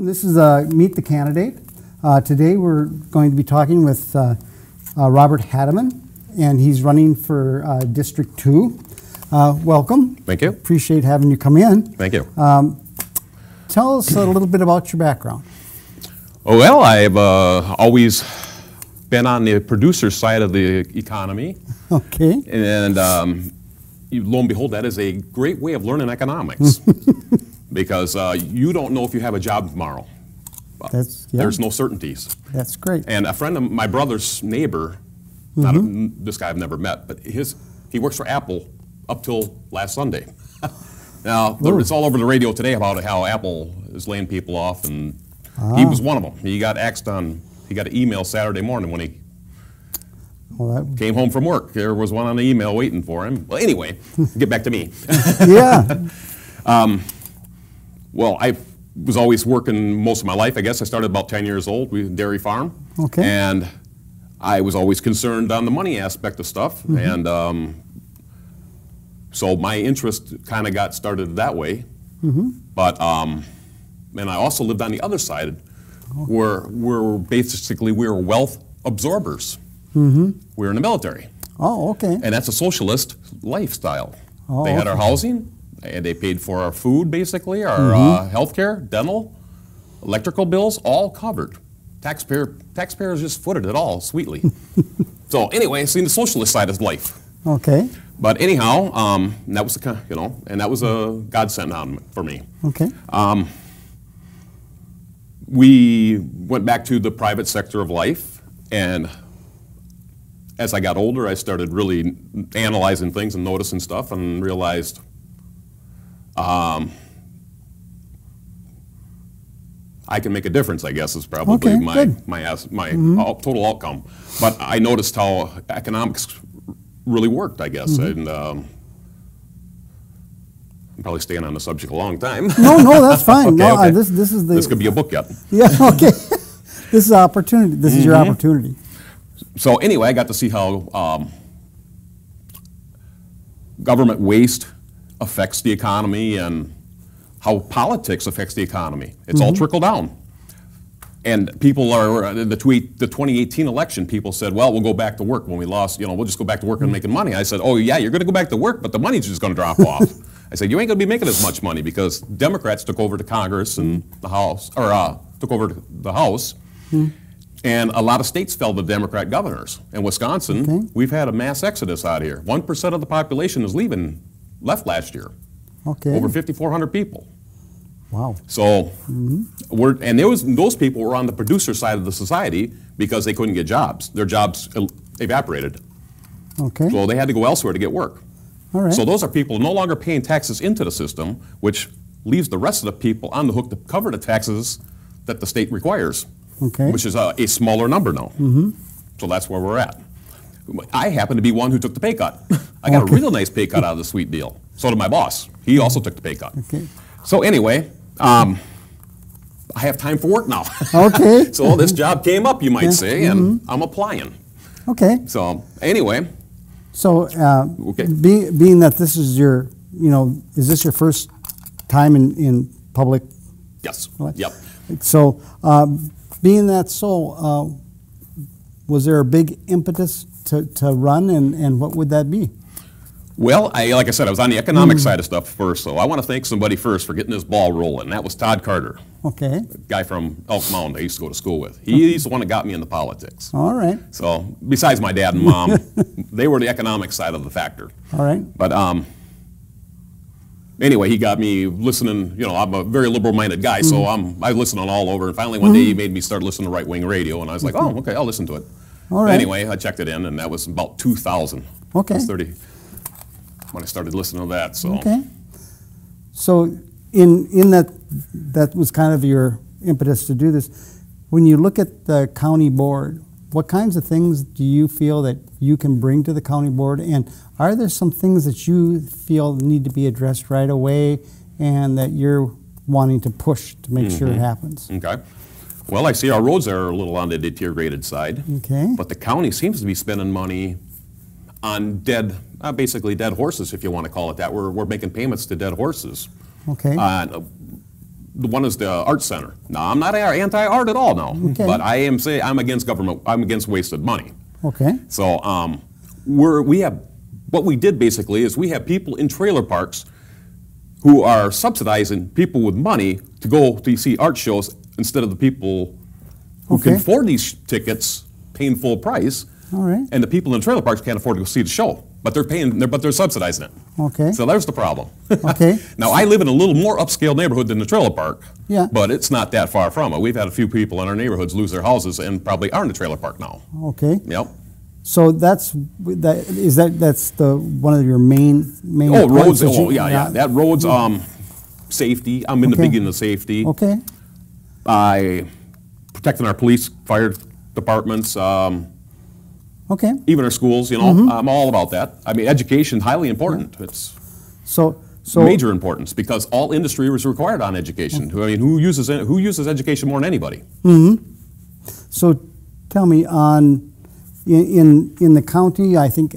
This is Meet the Candidate. Today we're going to be talking with Robert Haddeman, and he's running for District 2. Welcome. Thank you. Appreciate having you come in. Thank you. Tell us a little bit about your background. Well, I've always been on the producer side of the economy. Okay. And lo and behold, that is a great way of learning economics. Because you don't know if you have a job tomorrow. There's no certainties. That's great. And a friend of my brother's neighbor, this guy I've never met, but he works for Apple up till last Sunday. Now, it's all over the radio today about how Apple is laying people off, and he was one of them. He got axed he got an email Saturday morning when he came home from work. There was one on the email waiting for him. Well, anyway, get back to me. Yeah. Well, I was always working most of my life, I guess. I started about 10 years old. We had a dairy farm. Okay. And I was always concerned on the money aspect of stuff. And so my interest kind of got started that way. But, and I also lived on the other side where we were wealth absorbers. We were in the military. Oh, okay. And that's a socialist lifestyle. They had our housing. And they paid for our food, basically, our health care, dental, electrical bills, all covered. Taxpayers just footed it all sweetly. So anyway, seeing the socialist side of life. Okay. But anyhow, that was and that was a godsend for me. Okay. We went back to the private sector of life, and as I got older, I started really analyzing things and noticing stuff, and realized. I can make a difference, I guess, is probably my total outcome. But I noticed how economics really worked, I guess, and I'm probably staying on the subject a long time. No, that's fine. Okay. This could be a book yet. Yeah. Okay. This is opportunity. This is your opportunity. So anyway, I got to see how government waste affects the economy and how politics affects the economy. It's all trickle down. And people are, the 2018 election, people said, well, we'll go back to work when we lost, we'll just go back to work and making money. I said, oh yeah, you're going to go back to work, but the money's just going to drop off. I said, you ain't going to be making as much money because Democrats took over to Congress and the House, or took over to the House. And a lot of states fell to Democrat governors. In Wisconsin, we've had a mass exodus out here. 1% of the population is left last year. Okay. Over 5,400 people. Wow. So, those people were on the producer side of the society because they couldn't get jobs. Their jobs evaporated. Okay. So they had to go elsewhere to get work. All right. So those are people no longer paying taxes into the system, which leaves the rest of the people on the hook to cover the taxes that the state requires. Okay. Which is a smaller number now. So that's where we're at. I happen to be one who took the pay cut. I got a real nice pay cut out of the sweet deal. So did my boss. He also took the pay cut. Okay. So anyway, I have time for work now. Okay. So this job came up, you might say, and I'm applying. Okay. So anyway. So being that this is your, is this your first time in public? Yes. Life? Yep. So being that so, was there a big impetus to run, and what would that be? Well, like I said, I was on the economic side of stuff first, so I want to thank somebody first for getting this ball rolling. That was Todd Carter. Okay. A guy from Elk Mound I used to go to school with. He's the one that got me into politics. All right. So, besides my dad and mom, they were the economic side of the factor. All right. But anyway, he got me listening. I'm a very liberal-minded guy, so I listen on all over. And finally, one day, he made me start listening to right-wing radio, and I was like, oh, okay, I'll listen to it. All right. Anyway, I checked it in, and that was about 2000. Okay. I was 30 when I started listening to that. So. Okay. So in that was kind of your impetus to do this. When you look at the county board, what kinds of things do you feel that you can bring to the county board? And are there some things that you feel need to be addressed right away and that you're wanting to push to make sure it happens? Okay. Well, I see our roads are a little on the deteriorated side. Okay. But the county seems to be spending money on basically dead horses, if you want to call it that. We're making payments to dead horses. Okay. one is the art center. Now, I'm not anti-art at all now, Okay. but I am saying I'm against government. I'm against wasted money. Okay. So what we did basically is we have people in trailer parks who are subsidizing people with money to go to see art shows instead of the people who can Okay. afford these tickets paying full price. All right. And the people in trailer parks can't afford to go see the show, but they're subsidizing it. Okay. So there's the problem. Okay. Now, I live in a little more upscale neighborhood than the trailer park, Yeah. but it's not that far from it. We've had a few people in our neighborhoods lose their houses and probably are in the trailer park now. Okay. Yep. So that's the one of your main Oh, points roads. that you- Oh, yeah. That roads. Safety. I'm in the Okay. beginning of safety. Okay. Protecting our police, fire departments, Okay. even our schools. You know, Mm-hmm. I'm all about that. I mean, education highly important. It's So major importance because all industry is required on education. I mean, who uses education more than anybody? So tell me, in the county, I think,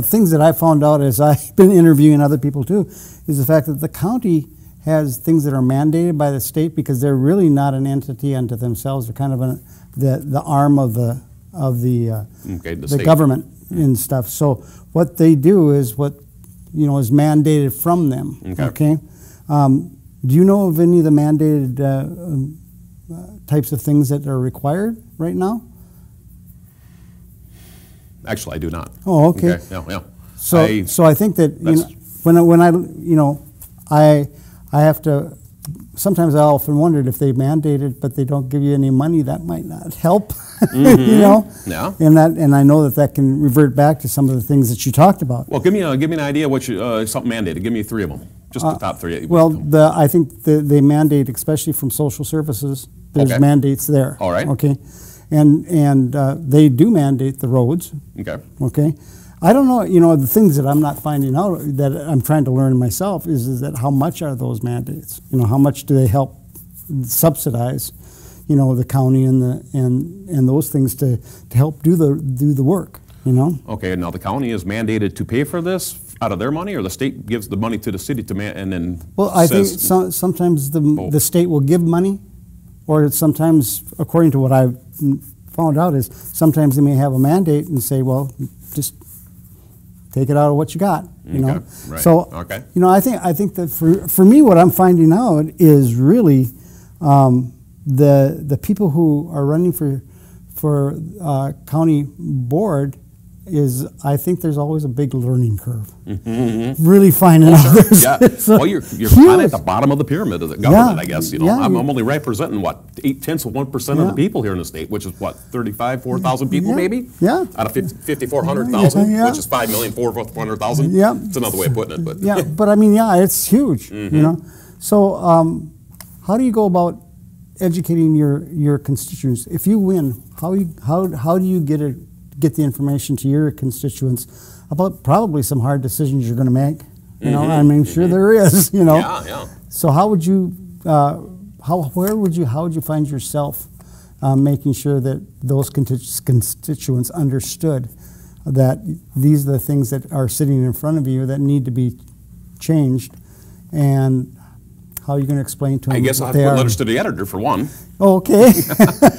things that I found out as I've been interviewing other people too, is the fact that the county has things that are mandated by the state because they're really not an entity unto themselves. They're kind of the arm of the state. government and stuff. So what they do is what is mandated from them. Okay. Do you know of any of the mandated types of things that are required right now? Actually, I do not. Oh, okay. Yeah. So I think that I have to. Sometimes I often wondered if they mandate it, but they don't give you any money. That might not help. Yeah. And I know that can revert back to some of the things that you talked about. Well, give me an idea what something mandated. Give me three of them. Just the top three. Well, I think they mandate, especially from social services. There's Okay. mandates there. All right. Okay. And they do mandate the roads. Okay. Okay. I don't know, the things that I'm not finding out that I'm trying to learn myself is that how much are those mandates? How much do they help subsidize, the county and those things to help do the work, Okay. Now the county is mandated to pay for this out of their money, or the state gives the money to the city and then. Well, I think says, sometimes the state will give money, or sometimes, according to what I've found out, is sometimes they may have a mandate and say, well, just take it out of what you got, Okay, right. So, Okay. I think that for me, what I'm finding out is really the people who are running for county board is, I think there's always a big learning curve. Really finding out. Yeah. So Well, you're kind of at the bottom of the pyramid of the government, Yeah. I guess. Yeah. I'm only representing 0.8% of the people here in the state, which is 4,000 people Yeah. maybe. Yeah. Out of 5,400,000, Yeah. which is 5,400,000. Yeah. It's another way of putting it, but Yeah, but I mean, it's huge, So how do you go about educating your constituents? If you win, how do you get the information to your constituents about probably some hard decisions you're going to make? I mean, sure there is, Yeah. So how would you how would you find yourself making sure that those constituents understood that these are the things that are sitting in front of you that need to be changed, and how are you going to explain to them? I guess I'll have what to they put are? letters to the editor for one, Oh, okay.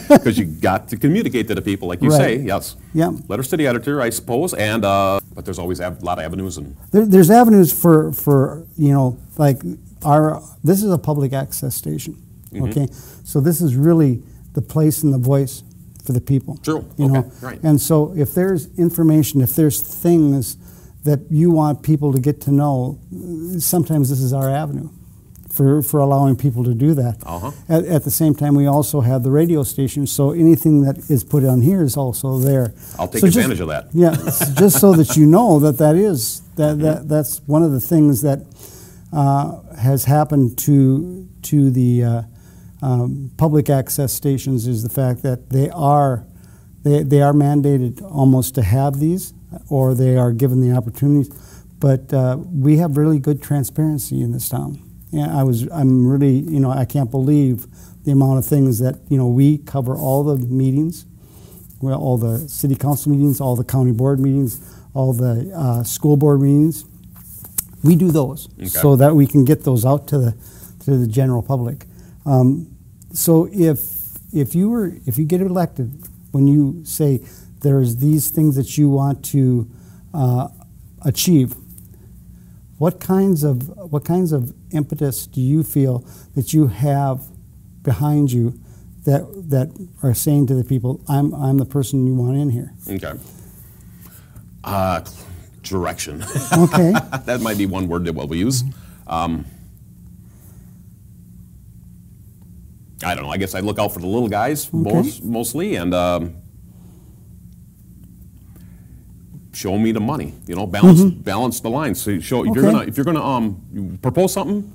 because you got to communicate to the people, like you Right. say. Yes. Yeah. Letters to the editor, I suppose, and but there's always a lot of avenues and. There's avenues for like this is a public access station. Okay, so this is really the place and the voice for the people. True. You Okay. know? Right. And so if there's information, if there's things that you want people to get to know, sometimes this is our avenue for allowing people to do that. Uh-huh. At the same time, we also have the radio station, so anything that is put on here is also there. I'll take So just- advantage of that. Yeah, just so that you know that's one of the things that has happened to the public access stations is the fact that they are mandated almost to have these, or they are given the opportunities. But we have really good transparency in this town. Yeah, I'm really, I can't believe the amount of things that, we cover all the meetings, well, all the city council meetings, all the county board meetings, all the school board meetings. We do those so that we can get those out to the general public. So if you get elected, when you say there's these things that you want to achieve, what kinds of impetus do you feel that you have behind you that are saying to the people, I'm the person you want in here? Okay. Direction. Okay. That might be one word that we'll use. I don't know. I guess I look out for the little guys mostly, and show me the money. You know, balance the lines. So show if you're gonna you propose something,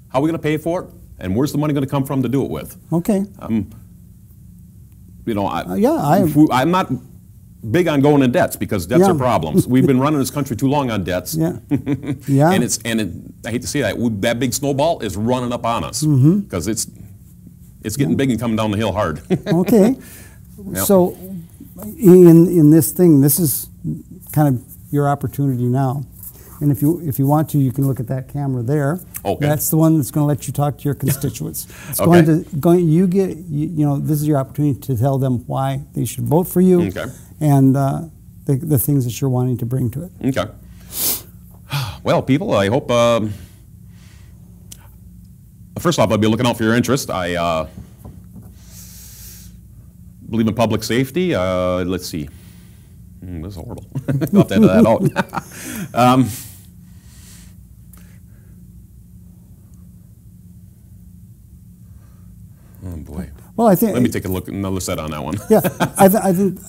how are we gonna pay for it, and where's the money gonna come from to do it with? Okay. You know, I'm not big on going in debts because debts are problems. We've been running this country too long on debts. Yeah. Yeah. And I hate to say that big snowball is running up on us because it's getting big and coming down the hill hard. Okay. Yep. So in this thing, this is kind of your opportunity now. And if you want to, you can look at that camera there. Okay. That's the one that's going to let you talk to your constituents. It's Okay. you know, this is your opportunity to tell them why they should vote for you. Okay. And the things that you're wanting to bring to it. Okay. Well, people, I hope. First off, I'll be looking out for your interest. I believe in public safety. Let's see. This is horrible. I'll have to edit that out. Oh boy. Well, I think. Let me take another set on that one. Yeah, I think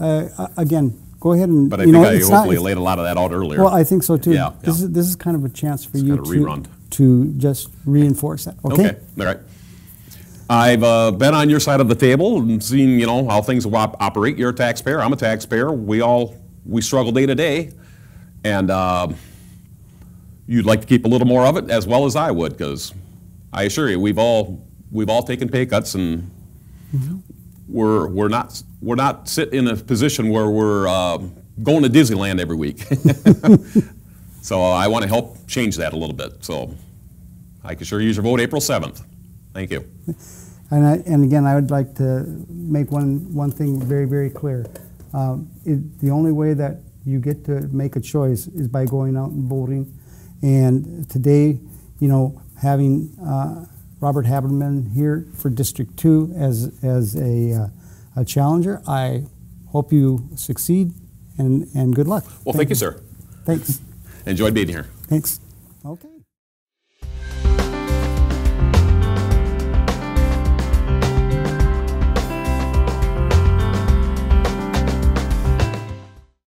again, go ahead and. But I think I hopefully laid a lot of that out earlier. Well, I think so too. Yeah. This is kind of a chance for you kind of to just reinforce that. Okay. Okay. All right. I've been on your side of the table and seen, you know, how things operate. You're a taxpayer. I'm a taxpayer. We struggle day to day, and you'd like to keep a little more of it as well as I would, because I assure you, we've all taken pay cuts, and we're not sitting in a position where we're going to Disneyland every week. So I want to help change that a little bit. So I can sure use your vote April 7th. Thank you. And again, I would like to make one thing very, very clear. The only way that you get to make a choice is by going out and voting. And today, you know, having Robert Haddeman here for District 2 as a challenger, I hope you succeed, and good luck. Well, thank you, sir. Thanks. Enjoyed being here. Thanks. Okay.